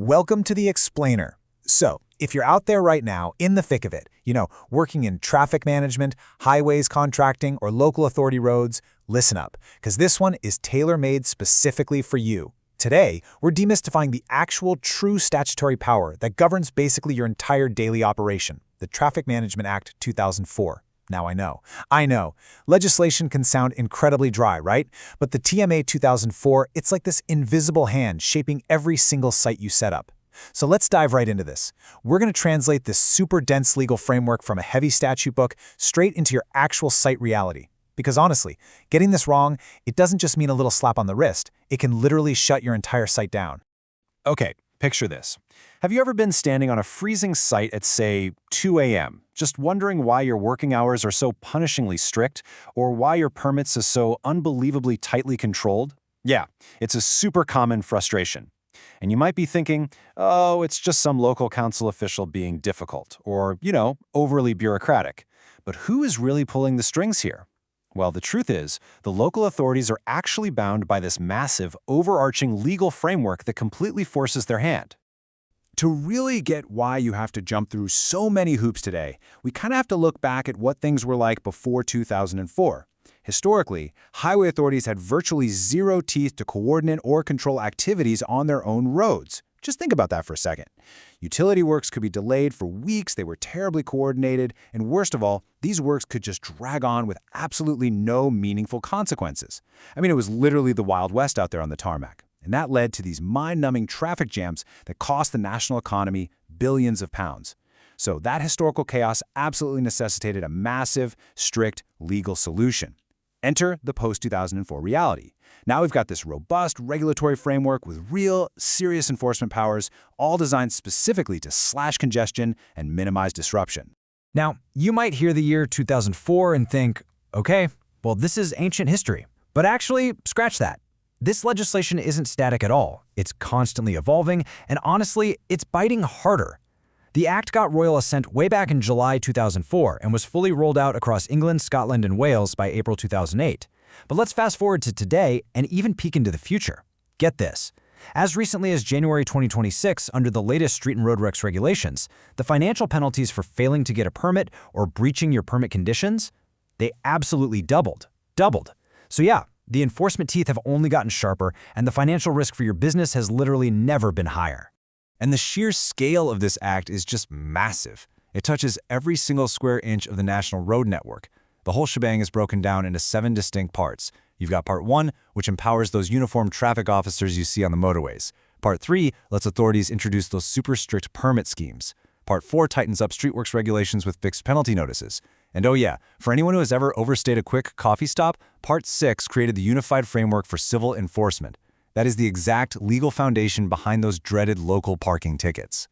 Welcome to the Explainer. So, if you're out there right now, in the thick of it, working in traffic management, highways contracting, or local authority roads, listen up, because this one is tailor-made specifically for you. Today, we're demystifying the actual true statutory power that governs basically your entire daily operation, the Traffic Management Act 2004. Now I know, legislation can sound incredibly dry, right? But the TMA 2004, it's like this invisible hand shaping every single site you set up. So let's dive right into this. We're going to translate this super dense legal framework from a heavy statute book straight into your actual site reality. Because honestly, getting this wrong, it doesn't just mean a little slap on the wrist. It can literally shut your entire site down. Okay, picture this. Have you ever been standing on a freezing site at, say, 2 a.m., just wondering why your working hours are so punishingly strict, or why your permits are so unbelievably tightly controlled? Yeah, it's a super common frustration. And you might be thinking, oh, it's just some local council official being difficult, or, overly bureaucratic. But who is really pulling the strings here? Well, the truth is, the local authorities are actually bound by this massive, overarching legal framework that completely forces their hand. To really get why you have to jump through so many hoops today, we kind of have to look back at what things were like before 2004. Historically, highway authorities had virtually zero teeth to coordinate or control activities on their own roads. Just think about that for a second. Utility works could be delayed for weeks, they were terribly coordinated, and worst of all, these works could just drag on with absolutely no meaningful consequences. It was literally the Wild West out there on the tarmac. And that led to these mind-numbing traffic jams that cost the national economy billions of pounds. So that historical chaos absolutely necessitated a massive, strict legal solution. Enter the post-2004 reality. Now we've got this robust regulatory framework with real, serious enforcement powers, all designed specifically to slash congestion and minimize disruption. Now, you might hear the year 2004 and think, okay, well, this is ancient history. But actually, scratch that. This legislation isn't static at all. It's constantly evolving, and honestly, it's biting harder. The Act got royal assent way back in July 2004 and was fully rolled out across England, Scotland, and Wales by April 2008. But let's fast forward to today and even peek into the future. Get this. As recently as January 2026, under the latest street and roadworks regulations, the financial penalties for failing to get a permit or breaching your permit conditions, they absolutely doubled. So yeah, the enforcement teeth have only gotten sharper, and the financial risk for your business has literally never been higher. And the sheer scale of this act is just massive. It touches every single square inch of the national road network. The whole shebang is broken down into 7 distinct parts. You've got Part 1, which empowers those uniformed traffic officers you see on the motorways. Part 3 lets authorities introduce those super strict permit schemes. Part 4 tightens up streetworks regulations with fixed penalty notices. And oh yeah, for anyone who has ever overstayed a quick coffee stop, Part 6 created the unified framework for civil enforcement. That is the exact legal foundation behind those dreaded local parking tickets.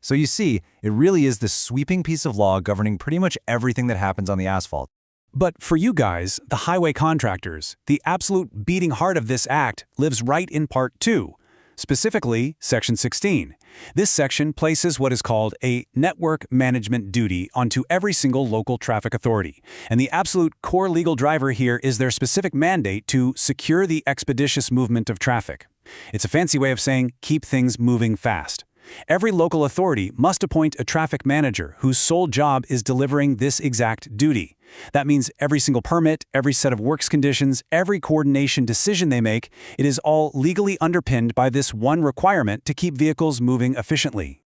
So you see, it really is this sweeping piece of law governing pretty much everything that happens on the asphalt. But for you guys, the highway contractors, the absolute beating heart of this act lives right in Part 2. Specifically, Section 16. This section places what is called a network management duty onto every single local traffic authority. And the absolute core legal driver here is their specific mandate to secure the expeditious movement of traffic. It's a fancy way of saying keep things moving fast. Every local authority must appoint a traffic manager whose sole job is delivering this exact duty. That means every single permit, every set of works conditions, every coordination decision they make, it is all legally underpinned by this one requirement to keep vehicles moving efficiently.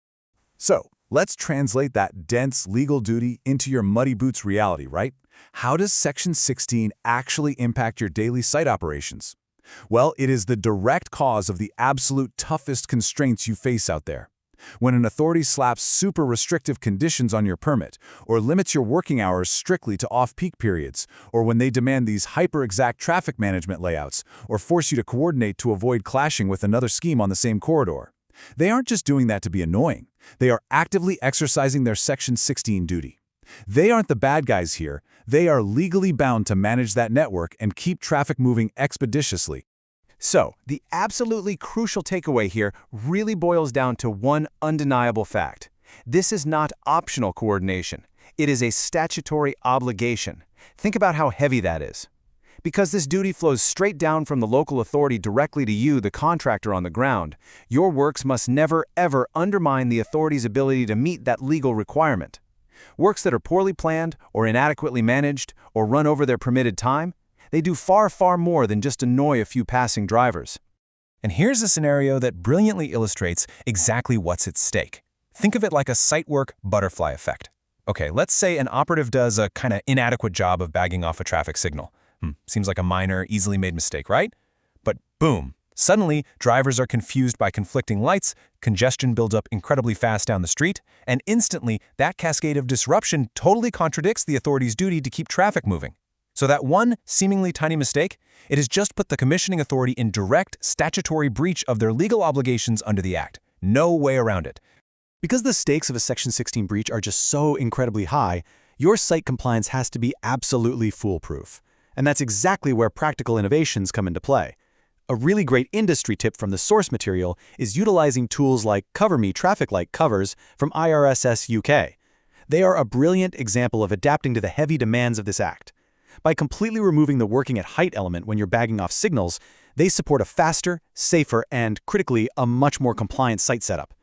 So, let's translate that dense legal duty into your muddy boots reality, right? How does Section 16 actually impact your daily site operations? Well, it is the direct cause of the absolute toughest constraints you face out there. When an authority slaps super restrictive conditions on your permit, or limits your working hours strictly to off-peak periods, or when they demand these hyper-exact traffic management layouts, or force you to coordinate to avoid clashing with another scheme on the same corridor, they aren't just doing that to be annoying. They are actively exercising their Section 16 duty. They aren't the bad guys here. They are legally bound to manage that network and keep traffic moving expeditiously. So, the absolutely crucial takeaway here really boils down to one undeniable fact. This is not optional coordination. It is a statutory obligation. Think about how heavy that is. Because this duty flows straight down from the local authority directly to you, the contractor on the ground, your works must never, ever undermine the authority's ability to meet that legal requirement. Works that are poorly planned or inadequately managed or run over their permitted time, they do far, far more than just annoy a few passing drivers. And here's a scenario that brilliantly illustrates exactly what's at stake. Think of it like a site work butterfly effect. Okay, let's say an operative does a kind of inadequate job of bagging off a traffic signal. Seems like a minor, easily made mistake, right? But boom, suddenly drivers are confused by conflicting lights, congestion builds up incredibly fast down the street, and instantly that cascade of disruption totally contradicts the authority's duty to keep traffic moving. So that one seemingly tiny mistake, it has just put the commissioning authority in direct statutory breach of their legal obligations under the Act. No way around it. Because the stakes of a Section 16 breach are just so incredibly high, your site compliance has to be absolutely foolproof. And that's exactly where practical innovations come into play. A really great industry tip from the source material is utilizing tools like Cover Me traffic light covers from IRSS UK. They are a brilliant example of adapting to the heavy demands of this act. By completely removing the working at height element when you're bagging off signals, they support a faster, safer, and, critically, a much more compliant site setup.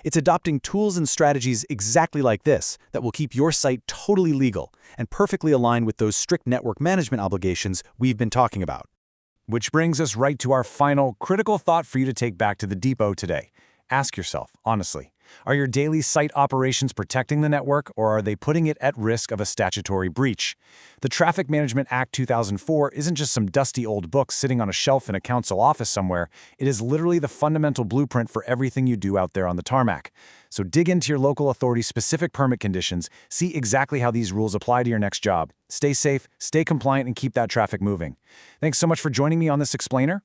It's adopting tools and strategies exactly like this that will keep your site totally legal and perfectly aligned with those strict network management obligations we've been talking about. Which brings us right to our final critical thought for you to take back to the depot today. Ask yourself, honestly, are your daily site operations protecting the network, or are they putting it at risk of a statutory breach? The Traffic Management Act 2004 isn't just some dusty old book sitting on a shelf in a council office somewhere. It is literally the fundamental blueprint for everything you do out there on the tarmac. So dig into your local authority's specific permit conditions, see exactly how these rules apply to your next job. Stay safe, stay compliant, and keep that traffic moving. Thanks so much for joining me on this explainer.